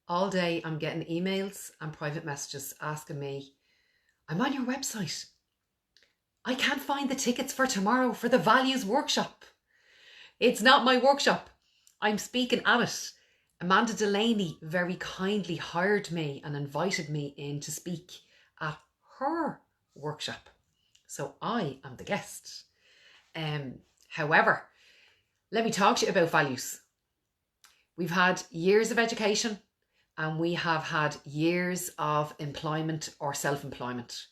All day I'm getting emails and private messages asking me, I'm on your website. I can't find the tickets for tomorrow for the values workshop. It's not my workshop. I'm speaking at it. Amanda Delaney very kindly hired me and invited me in to speak at her workshop. So I am the guest. However, let me talk to you about values. We've had years of education and we have had years of employment or self-employment.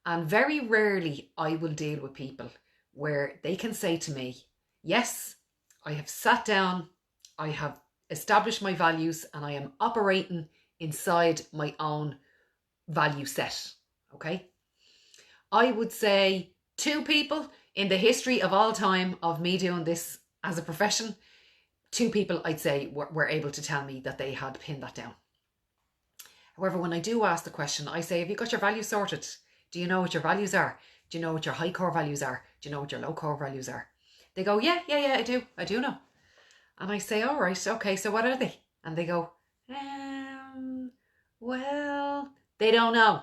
And very rarely I will deal with people where they can say to me, yes, I have sat down, I have established my values and I am operating inside my own value set. Okay. I would say 2 people in the history of all time of me doing this as a profession, 2 people I'd say were able to tell me that they had pinned that down. However, when I do ask the question, I say, have you got your values sorted? Do you know what your values are? Do you know what your high core values are? Do you know what your low core values are? They go, yeah, I do know. And I say, all right, okay, so what are they? And they go, well, they don't know.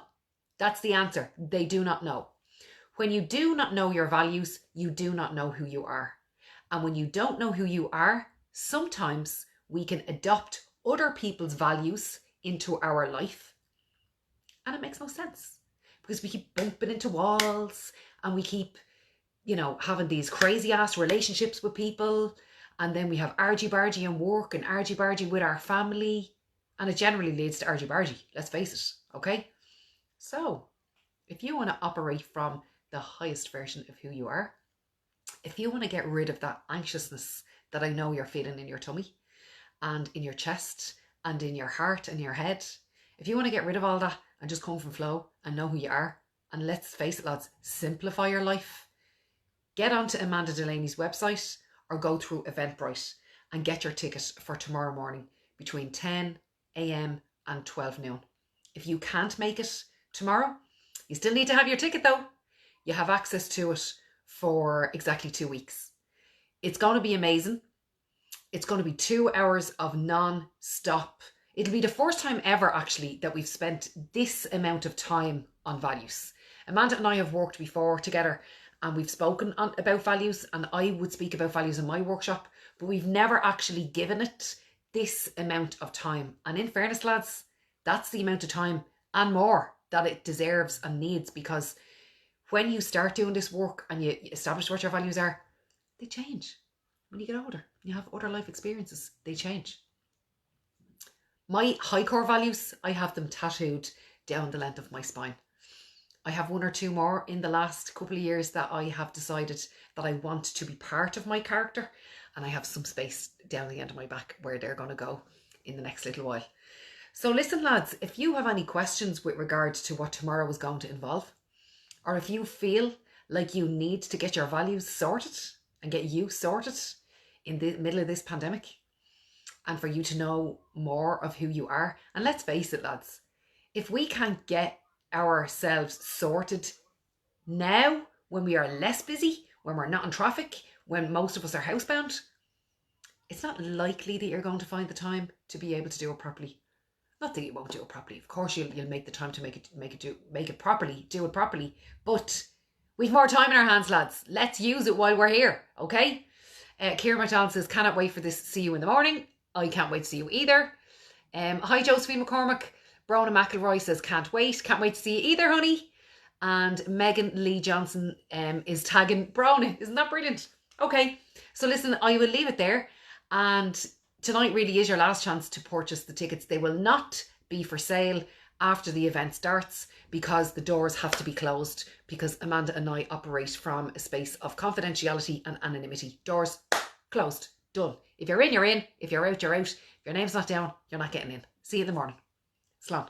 That's the answer. They do not know. When you do not know your values, you do not know who you are. And when you don't know who you are, sometimes we can adopt other people's values into our life. And it makes no sense because we keep bumping into walls and we keep, having these crazy ass relationships with people. And then we have argy-bargy in work and argy-bargy with our family. And it generally leads to argy-bargy, let's face it, okay? So, if you want to operate from the highest version of who you are, if you want to get rid of that anxiousness that I know you're feeling in your tummy and in your chest and in your heart and your head, if you want to get rid of all that and just come from flow and know who you are, and let's face it, lads, simplify your life, get onto Amanda Delaney's website or go through Eventbrite and get your ticket for tomorrow morning between 10 a.m. and 12 noon. If you can't make it tomorrow, you still need to have your ticket though. You have access to it for exactly 2 weeks. It's going to be amazing. It's going to be 2 hours of non-stop. It'll be the first time ever actually that we've spent this amount of time on values. Amanda and I have worked before together and we've spoken about values, and I would speak about values in my workshop, but we've never actually given it this amount of time. And in fairness, lads, that's the amount of time and more that it deserves and needs, because when you start doing this work and you establish what your values are, they change. When you get older, you have other life experiences, they change. My high core values, I have them tattooed down the length of my spine. I have 1 or 2 more in the last couple of years that I have decided that I want to be part of my character, and I have some space down the end of my back where they're going to go in the next little while. So listen, lads, if you have any questions with regard to what tomorrow is going to involve, or if you feel like you need to get your values sorted and get you sorted in the middle of this pandemic, and for you to know more of who you are, and let's face it, lads, if we can't get ourselves sorted now, when we are less busy, when we're not in traffic, when most of us are housebound, it's not likely that you're going to find the time to be able to do it properly. Not that you won't do it properly. Of course, you'll make the time to make it properly, do it properly. But we've more time in our hands, lads. Let's use it while we're here, okay? Kira McDonald says, cannot wait for this. See you in the morning. I can't wait to see you either. Hi, Josephine McCormick. Brona McElroy says, can't wait to see you either, honey. And Megan Lee Johnson is tagging Brona. Isn't that brilliant? Okay, so listen, I will leave it there. And tonight really is your last chance to purchase the tickets. They will not be for sale after the event starts because the doors have to be closed, because Amanda and I operate from a space of confidentiality and anonymity. Doors closed. Done. If you're in, you're in. If you're out, you're out. If your name's not down, you're not getting in. See you in the morning. Slán.